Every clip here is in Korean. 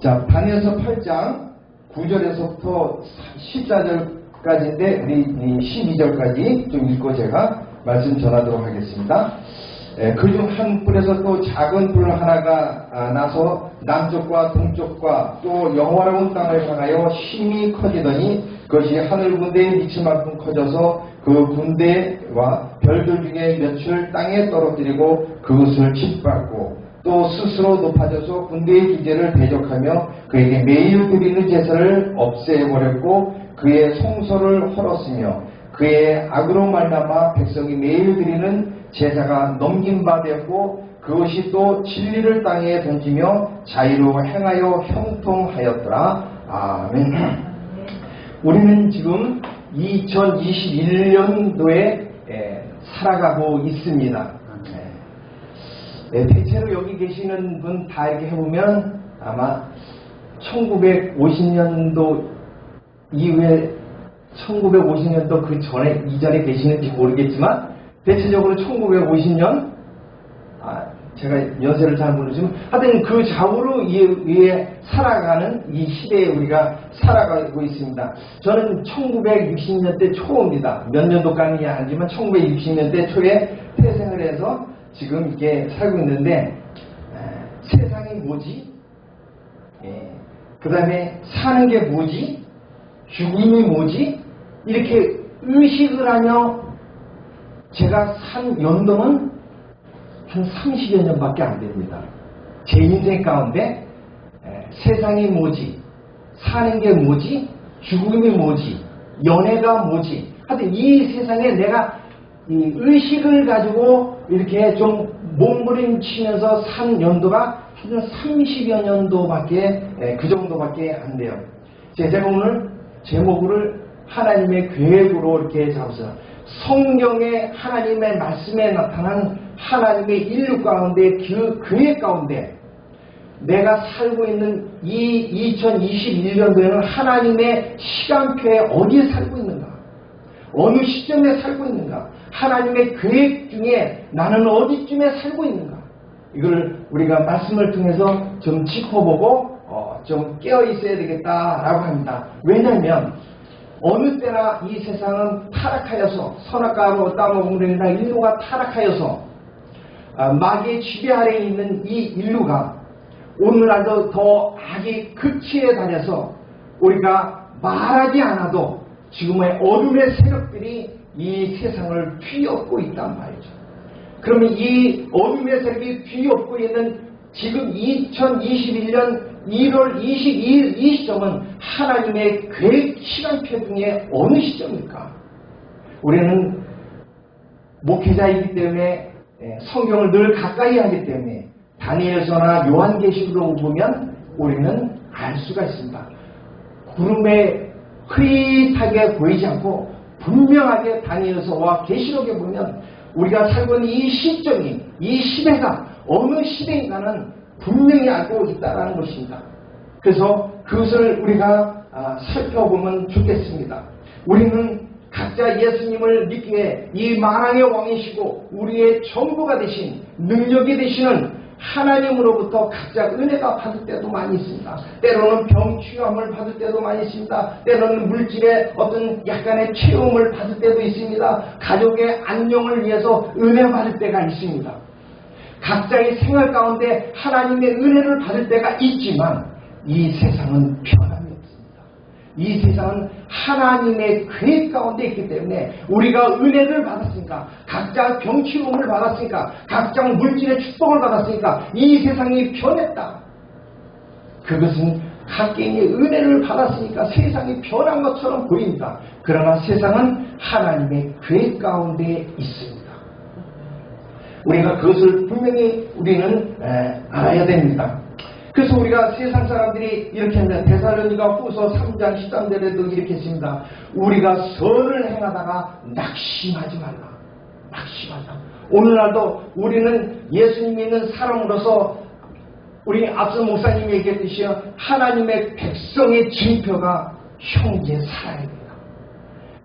자, 다니엘서 8장 9절에서부터 14절까지인데 우리 12절까지 좀 읽고 제가 말씀 전하도록 하겠습니다. 그중 한 뿔에서 또 작은 뿔 하나가 나서 남쪽과 동쪽과 또 영화로운 땅을 향하여 심히 커지더니 그것이 하늘 군대에 미칠 만큼 커져서 그 군대와 별들 중에 몇을 땅에 떨어뜨리고 그것을 짓밟고 또 스스로 높아져서 군대의 기제를 대적하며 그에게 매일 드리는 제사를 없애버렸고 그의 성소를 헐었으며 그의 악으로 말미암아 백성이 매일 드리는 제사가 넘긴 바 되었고 그것이 또 진리를 땅에 던지며 자유로 행하여 형통하였더라. 아멘. 우리는 지금 2021년도에 살아가고 있습니다. 대체로 여기 계시는 분 다 이렇게 해보면 아마 1950년도 이후에 1950년도 그 전에 이전에 계시는지 모르겠지만 대체적으로 1950년 제가 연세를 잘 모르지만 하여튼 그 좌우로 위에 살아가는 이 시대에 우리가 살아가고 있습니다. 저는 1960년대 초입니다. 몇 년도까지 아니지만 1960년대 초에 태생을 해서 지금 이게 살고 있는데 세상이 뭐지? 그 다음에 사는 게 뭐지? 죽음이 뭐지? 이렇게 의식을 하며 제가 산 연도는 한 30여 년밖에 안 됩니다. 제 인생 가운데 세상이 뭐지? 사는 게 뭐지? 죽음이 뭐지? 연애가 뭐지? 하여튼 이 세상에 내가 이 의식을 가지고 이렇게 좀 몸부림치면서 산 연도가 한 30여 년도밖에 그 정도밖에 안 돼요. 제가 오늘 제목을 하나님의 계획으로 이렇게 잡았어요. 성경의 하나님의 말씀에 나타난 하나님의 인류 가운데 그 계획 가운데 내가 살고 있는 이 2021년도에는 하나님의 시간표에 어디에 살고 있는가? 어느 시점에 살고 있는가? 하나님의 계획 중에 나는 어디쯤에 살고 있는가? 이걸 우리가 말씀을 통해서 좀 짚어보고 좀 깨어 있어야 되겠다라고 합니다. 왜냐하면 어느 때나 이 세상은 타락하여서 선악과로 따먹는 인류가 타락하여서 마귀의 지배 아래에 있는 이 인류가 오늘날도 더 악이 극치에 달해서 우리가 말하지 않아도 지금의 어둠의 세력들이 이 세상을 뒤엎고 있단 말이죠. 그러면 이 어둠의 세력이 뒤엎고 있는 지금 2021년 1월 22일 이 시점은 하나님의 계획 시간표 중에 어느 시점입니까? 우리는 목회자이기 때문에 성경을 늘 가까이 하기 때문에 다니엘서나 요한계시록을 보면 우리는 알 수가 있습니다. 구름에 흐릿하게 보이지 않고 분명하게 다니엘서와 계시록에 보면 우리가 살고 있는 이 시점이 이 시대가 어느 시대인가는 분명히 알고 있다는 것입니다. 그래서 그것을 우리가 살펴보면 좋겠습니다. 우리는 각자 예수님을 믿기에 이 만왕의 왕이시고 우리의 전부가 되신 능력이 되시는 하나님으로부터 각자 은혜가 받을 때도 많이 있습니다. 때로는 병치유함을 받을 때도 많이 있습니다. 때로는 물질의 어떤 약간의 체험을 받을 때도 있습니다. 가족의 안녕을 위해서 은혜 받을 때가 있습니다. 각자의 생활 가운데 하나님의 은혜를 받을 때가 있지만 이 세상은 변함이 없습니다. 이 세상은 하나님의 계획 가운데 있기 때문에 우리가 은혜를 받았으니까 각자 병치움을 받았으니까 각자 물질의 축복을 받았으니까 이 세상이 변했다. 그것은 각개인의 은혜를 받았으니까 세상이 변한 것처럼 보입니다. 그러나 세상은 하나님의 계획 가운데 있습니다. 우리가 그것을 분명히 우리는 알아야 됩니다. 그래서 우리가 세상 사람들이 이렇게 합니다. 데살로니가 후서 3장 13절에도 이렇게 했습니다. 우리가 선을 행하다가 낙심하지 말라. 낙심하자. 오늘날도 우리는 예수님 믿는 사람으로서 우리 앞서 목사님이 얘기했듯이 하나님의 백성의 징표가 형제 사랑입니다.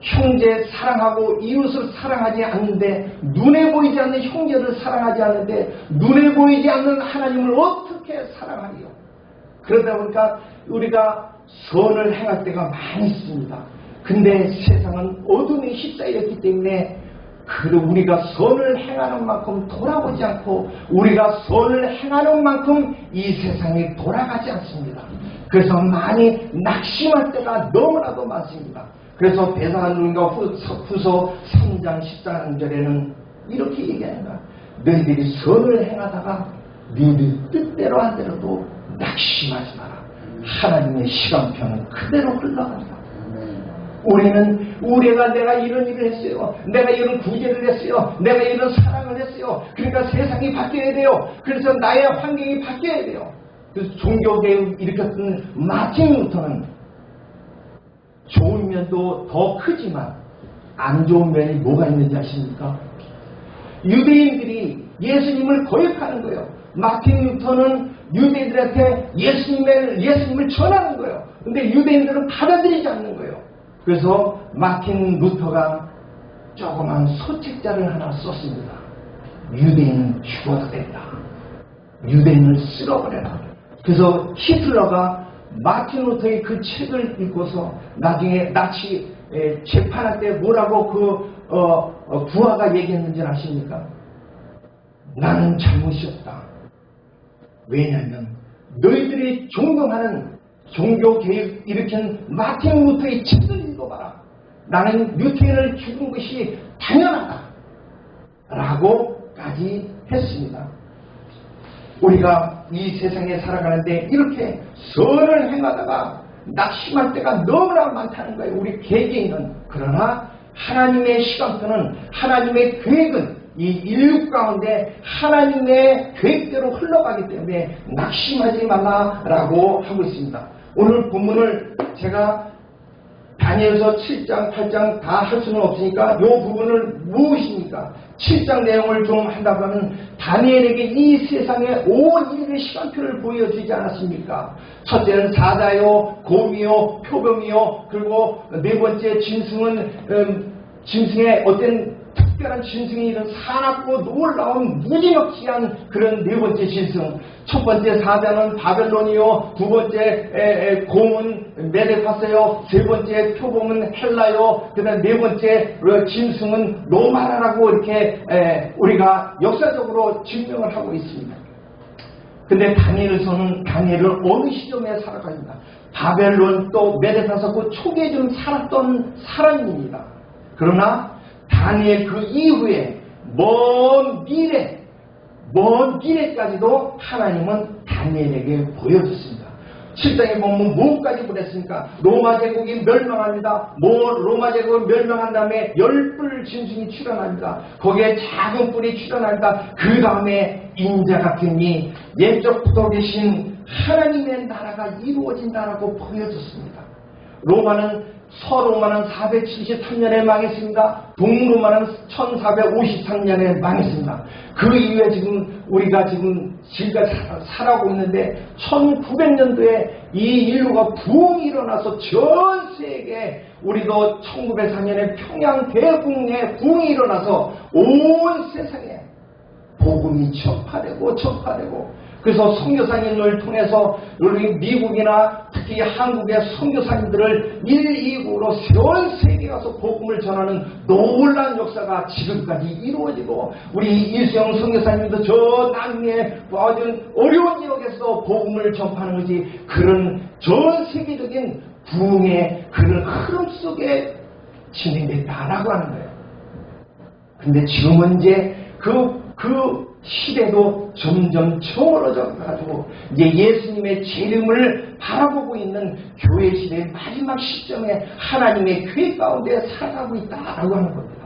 형제 사랑하고 이웃을 사랑하지 않는데 눈에 보이지 않는 형제를 사랑하지 않는데 눈에 보이지 않는 하나님을 어떻게 사랑하리요? 그러다 보니까 우리가 선을 행할 때가 많이 있습니다. 근데 세상은 어둠에 휩싸였기 때문에 우리가 선을 행하는 만큼 돌아보지 않고 우리가 선을 행하는 만큼 이 세상이 돌아가지 않습니다. 그래서 많이 낙심할 때가 너무나도 많습니다. 그래서 데살로니가 후서 3장 14절에는 이렇게 얘기합니다. 너희들이 선을 행하다가 너희들 뜻대로 안 되려도 낙심하지 마라. 하나님의 시간표는 그대로 흘러간다. 내가 이런 일을 했어요. 내가 이런 구제를 했어요. 내가 이런 사랑을 했어요. 그러니까 세상이 바뀌어야 돼요. 그래서 나의 환경이 바뀌어야 돼요. 그래서 종교개혁을 일으켰던 마틴 루터는 좋은 면도 더 크지만 안 좋은 면이 뭐가 있는지 아십니까? 유대인들이 예수님을 거역하는 거예요. 마틴 루터는 유대인들한테 예수님을 전하는 거예요. 근데 유대인들은 받아들이지 않는 거예요. 그래서 마틴 루터가 조그만 소책자를 하나 썼습니다. 유대인은 죽어도 된다. 유대인을 쓸어버려라. 그래서 히틀러가 마틴 루터의 그 책을 읽고서 나중에 나치 재판할 때 뭐라고 부하가 얘기했는지 아십니까? 나는 잘못이 없다. 왜냐하면 너희들이 존경하는 종교개혁 일으킨 마틴 루터의 책을 읽어봐라. 나는 유태인을 죽은 것이 당연하다. 라고까지 했습니다. 우리가 이 세상에 살아가는데 이렇게 선을 행하다가 낙심할 때가 너무나 많다는 거예요. 우리 개개인은. 그러나 하나님의 시간표는, 하나님의 계획은 이 인류 가운데 하나님의 계획대로 흘러가기 때문에 낙심하지 말라라고 하고 있습니다. 오늘 본문을 제가 다니엘서 7장, 8장 다 할 수는 없으니까 이 부분을 무엇입니까? 7장 내용을 좀 한다고 하면 다니엘에게 이 세상의 온 인류의 시간표를 보여주지 않았습니까? 첫째는 사자요, 곰이요, 표범이요, 그리고 네 번째 짐승의 어떤 특별한 짐승이 이런 사납고 놀라운 무지막지한 그런 네 번째 짐승. 첫 번째 사자는 바벨론이요, 두 번째 곰은 메데파세요, 세 번째 표범은 헬라요, 그 다음 네 번째 짐승은 로마라고 이렇게 우리가 역사적으로 증명을 하고 있습니다. 근데 다니엘은 어느 시점에 살아갑니다. 바벨론 또 메데파세 그 초기에 좀 살았던 사람입니다. 그러나 다니엘 그 이후에 먼 미래까지도 하나님은 다니엘에게 보여줬습니다. 7장에 보면 뭐까지 보냈습니까? 로마 제국이 멸망합니다. 로마 제국이 멸망한 다음에 10뿔 짐승이 출현합니다. 거기에 작은 뿔이 출현합니다. 그 다음에 인자 같은 이 옛적부터 계신 하나님의 나라가 이루어진다라고 보여줬습니다. 서로마는 473년에 망했습니다. 동로마는 1453년에 망했습니다. 그 이후에 우리가 지금까지 살아오고 있는데 1900년도에 이 인류가 부흥이 일어나서 전 세계 우리도 1904년에 평양 대붕의 부흥이 일어나서 온 세상에 복음이 전파되고 그래서 선교사님을 통해서 우리 미국이나 특히 한국의 선교사님들을 129로 전 세계에 가서 복음을 전하는 놀라운 역사가 지금까지 이루어지고 우리 이수영 선교사님도 저 남미의 아주 어려운 지역에서 복음을 전파하는 것이 그런 전 세계적인 부흥의 그런 흐름 속에 진행됐다라고 하는 거예요. 근데 지금은 이제 그 시대도 점점 저물어져 가지고 이제 예수님의 재림을 바라보고 있는 교회 시대의 마지막 시점에 하나님의 계획 가운데 살아가고 있다라고 하는 겁니다.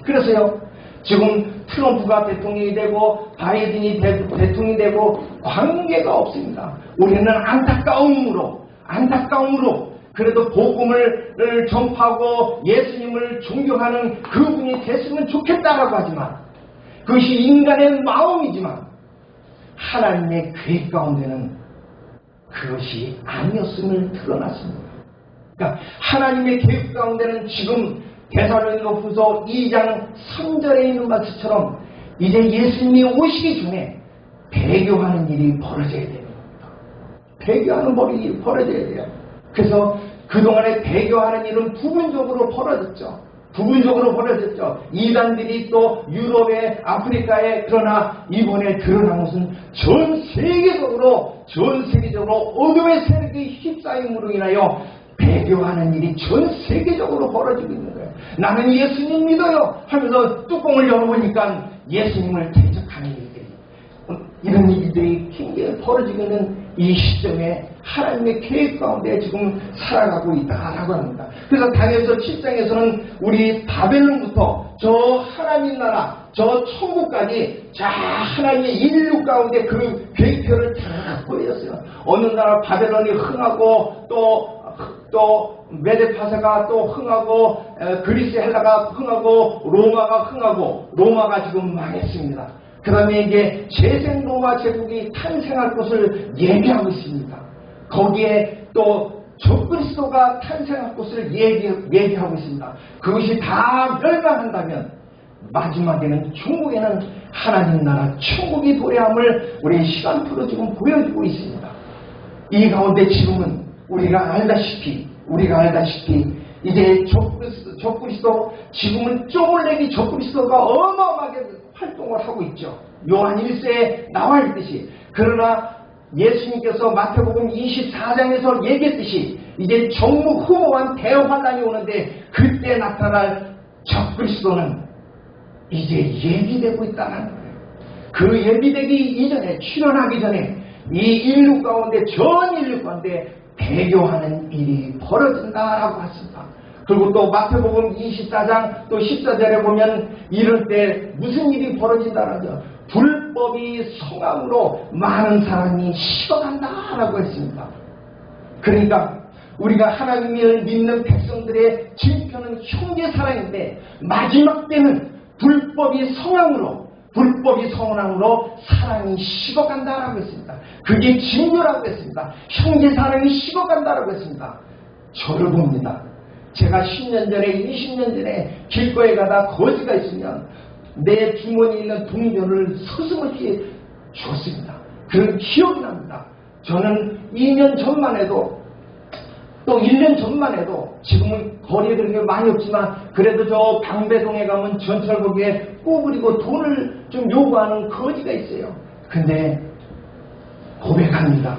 그래서요, 지금 트럼프가 대통령이 되고 바이든이 대통령이 되고 관계가 없습니다. 우리는 안타까움으로 그래도 복음을 전파하고 예수님을 존경하는 그분이 됐으면 좋겠다라고 하지만 그것이 인간의 마음이지만 하나님의 계획 가운데는 그것이 아니었음을 드러났습니다. 그러니까 하나님의 계획 가운데는 지금 데살로니가 후서 2장 3절에 있는 말씀처럼 이제 예수님이 오시기 전에 배교하는 일이 벌어져야 됩니다. 배교하는 법이 벌어져야 돼요. 그래서 그동안에 배교하는 일은 부분적으로 벌어졌죠. 부분적으로 벌어졌죠. 이단들이 또 유럽에, 아프리카에, 그러나 이번에 드러난 것은 전 세계적으로 어둠의 세력이 휩싸임으로 인하여 배교하는 일이 전 세계적으로 벌어지고 있는 거예요. 나는 예수님 믿어요 하면서 뚜껑을 열어보니까 예수님을 대적하는 일들이, 이런 일들이 굉장히 벌어지고 있는 이 시점에 하나님의 계획 가운데 지금 살아가고 있다라고 합니다. 그래서 다니엘서 7장에서는 우리 바벨론부터 저 하나님 나라, 저 천국까지 자 하나님의 인류 가운데 그 계획표를 다 보여줬어요. 어느 나라 바벨론이 흥하고 또 메데파사가 또 흥하고, 그리스 헬라가 흥하고, 로마가 흥하고, 로마가 지금 망했습니다. 그 다음에 이제 재생 로마 제국이 탄생할 것을 예비하고 있습니다. 거기에 또 적그리스도가 탄생할 것을 예비하고 있습니다. 그것이 다 멸망한다면 마지막에는 중국에는 하나님 나라 천국이 도래함을 우리 시간표로 지금 보여주고 있습니다. 이 가운데 지금은 우리가 알다시피 이제 적그리스도, 지금은 쪼물레기 적그리스도가 어마어마하게 활동을 하고 있죠. 요한 1세에 나와 있듯이. 그러나 예수님께서 마태복음 24장에서 얘기했듯이 이제 정무후무한 대환란이 오는데 그때 나타날 적그리스도는 이제 예비되고 있다는 거예요. 그 예비되기 이전에, 출현하기 전에 이 인류 가운데, 전 인류 가운데 배교하는 일이 벌어진다라고 했습니다. 그리고 또 마태복음 24장 또 14절에 보면 이럴 때 무슨 일이 벌어진다라죠. 불법이 성함으로 많은 사람이 식어간다라고 했습니다. 그러니까 우리가 하나님을 믿는 백성들의 징표는 형제 사랑인데 마지막 때는 불법이 성함으로 사랑이 식어간다라고 했습니다. 그게 징조라고 했습니다. 형제 사랑이 식어간다라고 했습니다. 저를 봅니다. 제가 10년 전에, 20년 전에 길거리에 가다 거지가 있으면 내 주머니에 있는 동전을 서슴없이 줬습니다. 그런 기억이 납니다. 저는 2년 전만 해도 또 1년 전만 해도, 지금은 거리에 그런 게 많이 없지만 그래도 저 방배동에 가면 전철거기에 꼬부리고 돈을 좀 요구하는 거지가 있어요. 근데 고백합니다.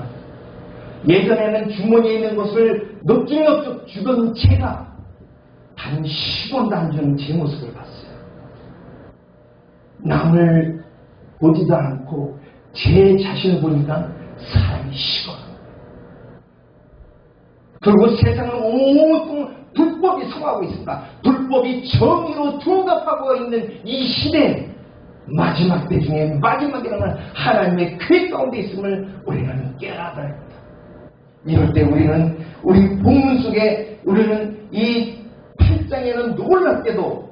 예전에는 주머니에 있는 것을 넙죽넙죽 주던 제가 단 10원도 안 주는 제 모습을 봤어요. 남을 보지도 않고 제 자신을 보니까 사람이 식어요. 그리고 세상은 온통 불법이 성하고 있습니다. 불법이 정의로 둔갑하고 있는 이 시대에 마지막 때 중에 마지막이라는 하나님의 계획 가운데 있음을 우리는 깨달아야 합니다. 이럴 때 우리 본문 속에 우리는 이 8장에는 놀랍게도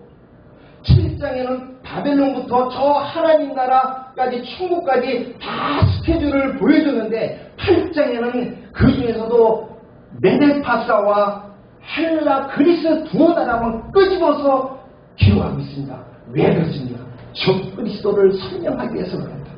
7장에는 바벨론부터 저 하나님 나라까지 천국까지 다 스케줄을 보여줬는데 8장에는 그 중에서도 메데파사와 헬라, 그리스 두 나라만 끄집어서 기록하고 있습니다. 왜 그렇습니까? 적그리스도를 설명하기 위해서 그렇습니다.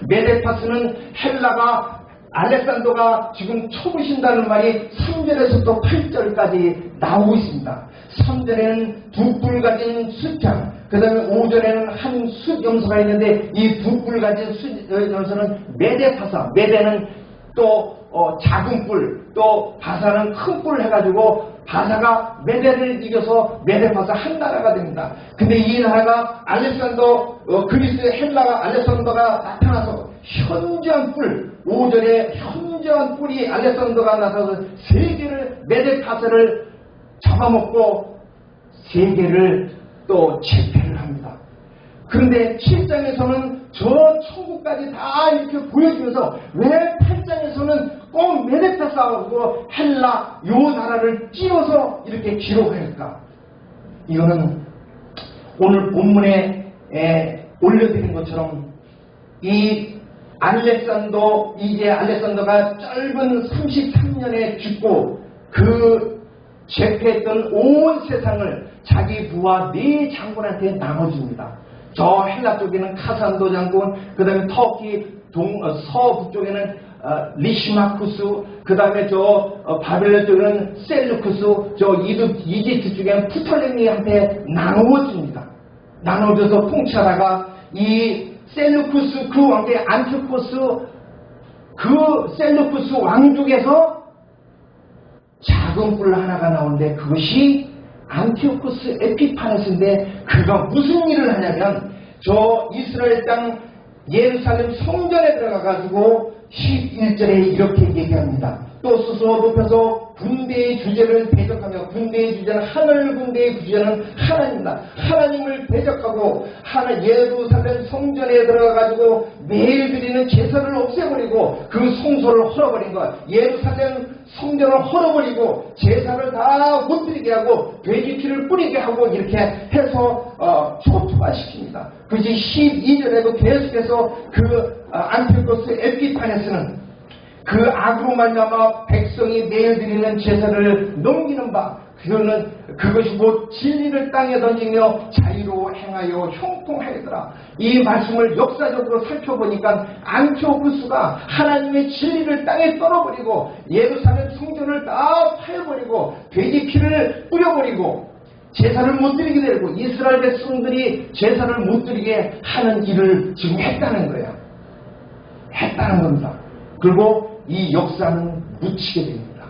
메데파스는 헬라가 알렉산더가 지금 쳐부신다는 말이 3절에서부터 8절까지 나오고 있습니다. 3절에는 두 뿔 가진 숫장, 그 다음에 5절에는 한 숫염소가 있는데 이 두 뿔 가진 숫염소는 메데파사, 메데는 또 작은 뿔, 또 바사는 큰 뿔을 해가지고 바사가 메데를 이겨서 메데파사 한 나라가 됩니다. 근데 이 나라가 알렉산더, 그리스 헬라가 알렉산더가 나타나서 현저한 뿔, 5절에 현저한 뿔이 알렉산더가 나타나서 세계를, 메데파사를 잡아먹고 세계를 또 제패를 합니다. 그런데 7장에서는 저 천국까지 다 이렇게 보여주면서 왜 8장에서는 꼭 메데파사하고 헬라 요 나라를 띄워서 이렇게 기록할까? 이거는 오늘 본문에 올려드린 것처럼 이 알렉산더가 짧은 33년에 죽고 그 제패했던 온 세상을 자기 부하 4장군한테 나눠줍니다. 저 헬라 쪽에는 카산도 장군, 그 다음에 터키 서북쪽에는 리시마쿠스, 그 다음에 바벨론 쪽에는 셀루쿠스, 이집트 쪽에는 프톨레미한테 나누어줍니다. 나눠줘서 통치하다가 이 셀루쿠스 그 왕의 안티오코스, 그 셀루쿠스 왕족에서 작은 뿔 하나가 나오는데 그것이 안티오코스 에피파네스인데, 그가 무슨 일을 하냐면 이스라엘 땅 예루살렘 성전에 들어가가지고 11절에 이렇게 얘기합니다. 또 스스로 높여서 군대의 주제를 대적하며, 군대의 주제는 하늘, 군대의 주제는 하나님이다. 하나님을 대적하고 예루살렘 성전에 들어가가지고 매일 드리는 제사를 없애버리고 그 성소를 헐어버린 것, 예루살렘 성전을 헐어버리고 제사를 다 못 드리게 하고 돼지피를 뿌리게 하고 이렇게 해서 초토화시킵니다. 그것이 12절에도 계속해서 안티오코스 에피파네스는 그 악으로 말미암아 백성이 매일 드리는 제사를 넘기는 바, 그것이 곧 진리를 땅에 던지며 자유로 행하여 형통하였더라. 이 말씀을 역사적으로 살펴보니까 안티오쿠스가 하나님의 진리를 땅에 떨어버리고 예루살렘 성전을 다 파여버리고 돼지 피를 뿌려버리고 제사를 못 드리게 되고 이스라엘 백성들이 제사를 못 드리게 하는 일을 지금 했다는 거예요. 했다는 겁니다. 그리고 이 역사는 묻히게 됩니다.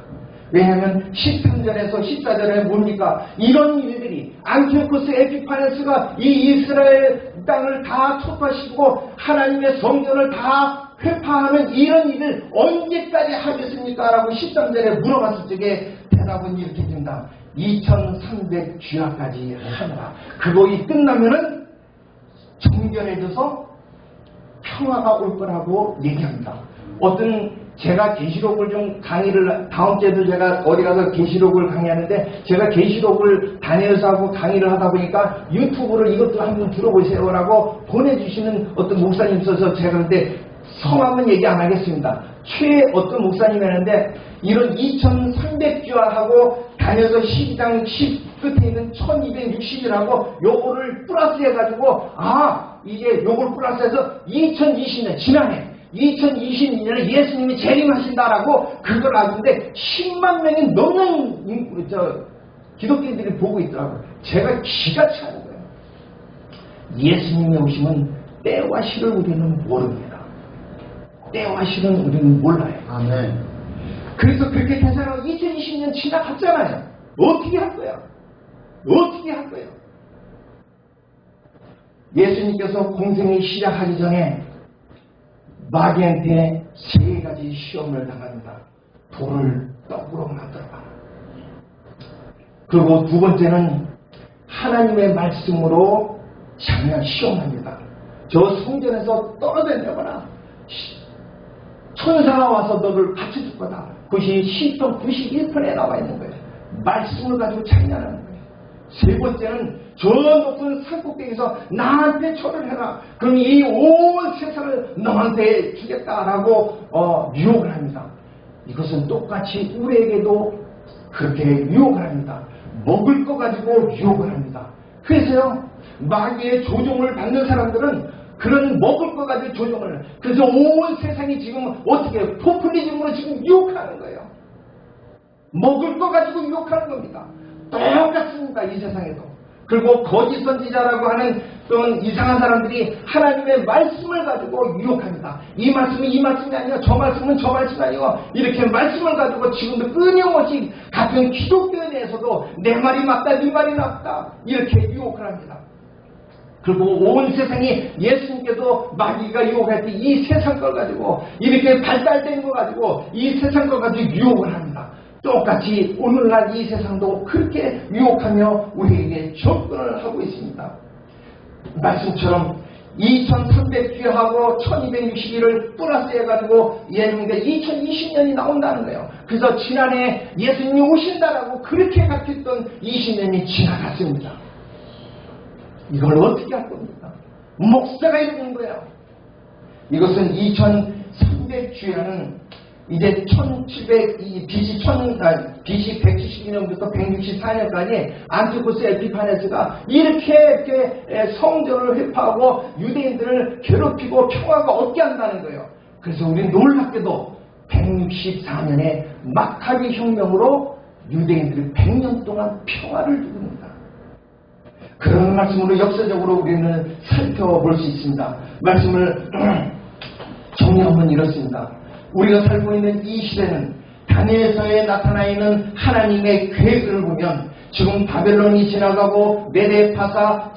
왜냐하면 13절에서 14절에 뭡니까? 이런 일들이 안티오코스 에피파네스가 이 이스라엘 땅을 다 초토화시키고 하나님의 성전을 다 회파하는 이런 일을 언제까지 하겠습니까? 라고 13절에 물어봤을 적에 대답은 이렇게 됩니다. 2300주야까지 하느라. 그거이 끝나면은 정결해져서 평화가 올 거라고 얘기합니다. 제가 계시록을 좀 강의를, 다음 주에도 제가 어디 가서 계시록을 강의하는데, 제가 계시록을 다니면서 하고 강의를 하다 보니까 유튜브로 이것도 한번 들어보세요라고 보내주시는 어떤 목사님 있어서 제가 그런데 성함은 얘기 안 하겠습니다. 어떤 목사님이었는데 이런 2300주하고 다녀서 12장 10 끝에 있는 1260이라고 요거를 플러스 해가지고 이게 요걸 플러스해서 2020년 지난해 2022년에 예수님이 재림하신다라고 그걸 아는데 10만 명이 넘는 기독교인들이 보고 있더라고요. 제가 기가 차는 거예요. 예수님이 오시면 때와 시를 우리는 모릅니다. 때와 시는 우리는 몰라요. 아멘. 그래서 그렇게 계산하고 2020년 지나갔잖아요. 어떻게 할 거야? 어떻게 할 거예요? 예수님께서 공생이 시작하기 전에 마귀한테 3가지 시험을 당합니다. 돌을 떡으로 만들어봐. 그리고 두 번째는 하나님의 말씀으로 장냥 시험합니다. 저 성전에서 떨어졌냐거나 천사가 와서 너를 받쳐줄 거다. 그것이 시편 91편에 나와 있는 거예요. 말씀을 가지고 장난하는 거예요. 세 번째는 저 높은 산꼭대기에서 나한테 절을 해라. 그럼 이 온 세상을 너한테 주겠다라고 유혹을 합니다. 이것은 똑같이 우리에게도 그렇게 유혹을 합니다. 먹을 거 가지고 유혹을 합니다. 그래서요, 마귀의 조종을 받는 사람들은 그런 먹을 거 가지고 조종을 해요. 그래서 온 세상이 지금 어떻게 포퓰리즘으로 지금 유혹하는 거예요. 먹을 거 가지고 유혹하는 겁니다. 똑같습니다. 이 세상에도. 그리고 거짓 선지자라고 하는 또는 이상한 사람들이 하나님의 말씀을 가지고 유혹합니다. 이 말씀이 이 말씀이 아니고 저 말씀은 저 말씀이 아니고 이렇게 말씀을 가지고 지금도 끊임없이 같은 기독교에 대해서도 내 말이 맞다 네 말이 맞다 이렇게 유혹을 합니다. 그리고 온 세상이 예수님께도 마귀가 유혹할 때 이 세상 걸 가지고 이렇게 발달된 거 가지고 이 세상 걸 가지고 유혹을 합니다. 똑같이 오늘날 이 세상도 그렇게 유혹하며 우리에게 접근을 하고 있습니다. 말씀처럼 2300주하고 1261을 플러스 해가지고 예수님께 2020년이 나온다는 거예요. 그래서 지난해 예수님이 오신다라고 그렇게 같았던 20년이 지나갔습니다. 이걸 어떻게 할 겁니까? 목사가 이러는 거예요. 이것은 2300주야는 이제 BC 172년부터 164년까지 안티오코스 에피파네스가 이렇게 성전을 회파하고 유대인들을 괴롭히고 평화가 없게 한다는 거예요. 그래서 우리 놀랍게도 164년에 마카비 혁명으로 유대인들이 100년 동안 평화를 누립니다. 그런 말씀으로 역사적으로 우리는 살펴볼 수 있습니다. 말씀을 정리하면 이렇습니다. 우리가 살고 있는 이 시대는 다니엘서에 나타나 있는 하나님의 계획을 보면 지금 바벨론이 지나가고 메데파사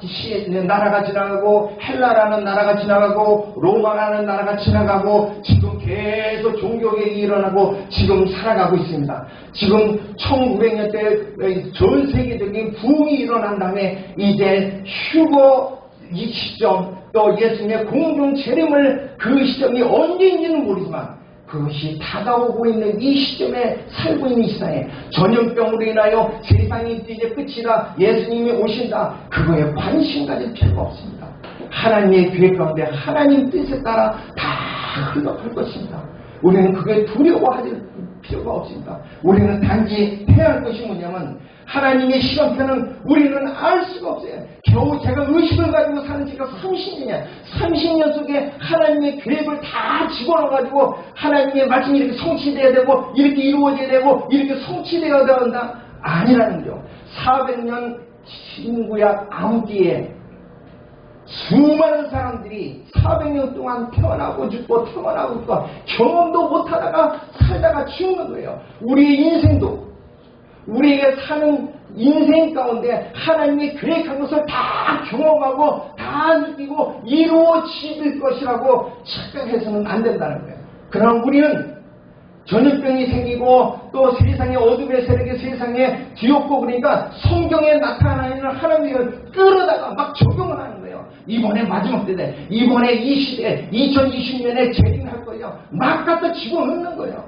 나라가 지나가고 헬라라는 나라가 지나가고 로마라는 나라가 지나가고 지금 계속 종교개혁이 일어나고 지금 살아가고 있습니다. 지금 1900년대 전 세계적인 붐이 일어난 다음에 이제 휴거 이 시점 또 예수님의 공중 재림을 그 시점이 언제인지는 모르지만 그것이 다가오고 있는 이 시점에 살고 있는 이 시대에 전염병으로 인하여 세상이 이제 끝이다 예수님이 오신다 그거에 관심 가질 필요가 없습니다. 하나님의 계획 가운데 하나님 뜻에 따라 다 흘러갈 것입니다. 우리는 그게 두려워할 필요가 없습니다. 우리는 단지 해야 할 것이 뭐냐면 하나님의 시간표는 우리는 알 수가 없어요. 겨우 제가 의식을 가지고 사는 지가 30년이야. 30년 속에 하나님의 계획을 다 집어넣어가지고 하나님의 말씀이 이렇게 성취되어야 되고 이렇게 이루어져야 되고 이렇게 성취되어야 된다. 아니라는 거죠. 400년 신구약 암기에 수많은 사람들이 400년 동안 태어나고 죽고 태어나고 죽고 경험도 못하다가 살다가 죽는 거예요. 우리의 인생도 우리에게 사는 인생 가운데 하나님이 계획한 것을 다 경험하고 다 느끼고 이루어질 것이라고 착각해서는 안 된다는 거예요. 그럼 우리는 전염병이 생기고 또 세상에 어둠의 세력이 세상에 뒤엎고 그러니까 성경에 나타나 있는 하나님을 끌어다가 막 적용을 하는 거예요. 이번에 마지막 때에 이번에 이 시대에 2020년에 재림할 거예요. 막 갖다 집어넣는 거예요.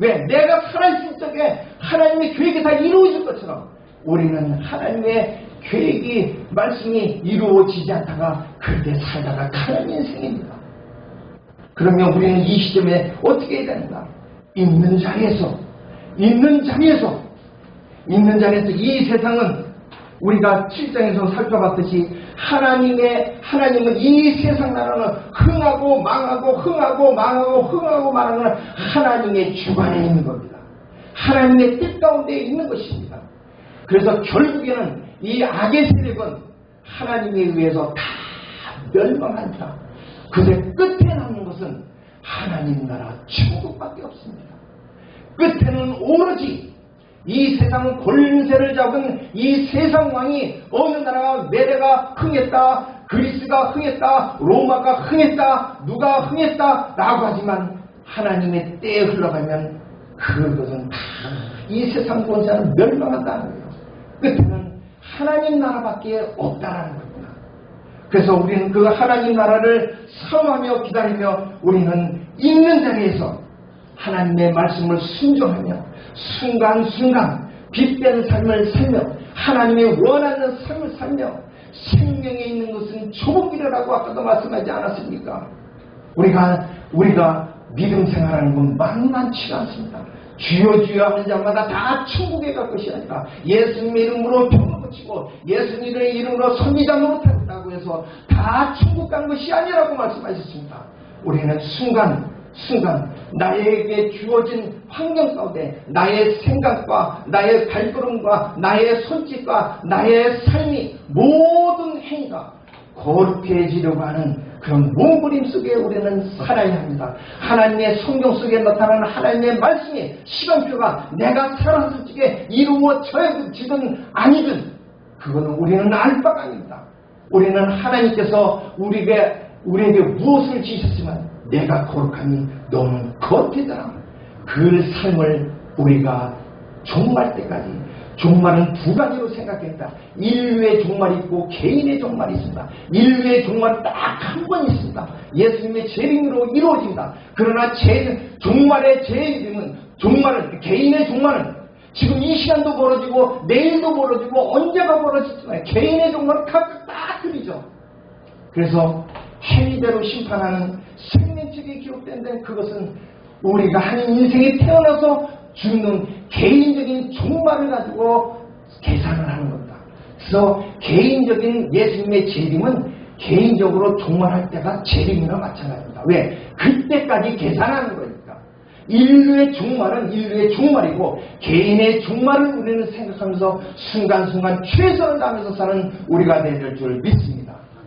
왜? 내가 살아있을 적에 하나님의 계획이 다 이루어질 것처럼 우리는 하나님의 계획이 말씀이 이루어지지 않다가 그렇게 살다가 가는 인생입니다. 그러면 우리는 이 시점에 어떻게 해야 되는가? 있는 자리에서 이 세상은 우리가 7장에서 살펴봤듯이 하나님은 이 세상 나라는 흥하고 망하고 흥하고 망하고 흥하고 망하는 하나님의 주관에 있는 겁니다. 하나님의 뜻 가운데 있는 것입니다. 그래서 결국에는 이 악의 세력은 하나님에 의해서 다 멸망한다. 그새 끝에 남는 것은 하나님 나라 천국밖에 없습니다. 끝에는 오로지 이 세상 권세를 잡은 이 세상 왕이 어느 나라가 메대가 흥했다, 그리스가 흥했다, 로마가 흥했다, 누가 흥했다 라고 하지만 하나님의 때에 흘러가면 그것은 다 이 세상 권세는 멸망한다는 거예요. 끝에는 하나님 나라밖에 없다라는 겁니다. 그래서 우리는 그 하나님 나라를 사모하며 기다리며 우리는 있는 자리에서 하나님의 말씀을 순종하며 순간순간 빛된 삶을 살며 하나님의 원하는 삶을 살며 생명에 있는 것은 좁은 길이라고 아까도 말씀하지 않았습니까? 우리가 믿음 생활하는 건 만만치가 않습니다. 주여 주여 하는 자마다 다 천국에 갈 것이 아니라 예수님의 이름으로 병을 고치고 예수님의 이름으로 선지자 노릇한다고 해서 다 천국 간 것이 아니라고 말씀하셨습니다. 우리는 순간 나에게 주어진 환경 가운데 나의 생각과 나의 발걸음과 나의 손짓과 나의 삶이 모든 행위가 거룩해지려고 하는 그런 몸부림 속에 우리는 살아야 합니다. 하나님의 성경 속에 나타나는 하나님의 말씀이 시간표가 내가 살았을 적에 이루어져지든 아니든 그거는 우리는 알 바가 아닙니다. 우리는 하나님께서 우리에게 무엇을 지셨지만 내가 거룩하니 너는 거룩해져라. 그 삶을 우리가 종말 때까지 종말은 두 가지로 생각했다. 인류의 종말이 있고 개인의 종말이 있습니다. 인류의 종말은 딱 한 번 있습니다. 예수님의 재림으로 이루어집니다. 그러나 종말의 재림은 개인의 종말은 지금 이 시간도 벌어지고 내일도 벌어지고 언제가 벌어지지만 개인의 종말은 각각 다 틀리죠. 그래서 행위대로 심판하는 생명책에 기록된 데 그것은 우리가 하는 인생에 태어나서 죽는 개인적인 종말을 가지고 계산을 하는 겁니다. 그래서 개인적인 예수님의 재림은 개인적으로 종말할 때가 재림이나 마찬가지입니다. 왜? 그때까지 계산하는 거니까. 인류의 종말은 인류의 종말이고 개인의 종말을 우리는 생각하면서 순간순간 최선을 다하면서 사는 우리가 될 줄 믿습니다.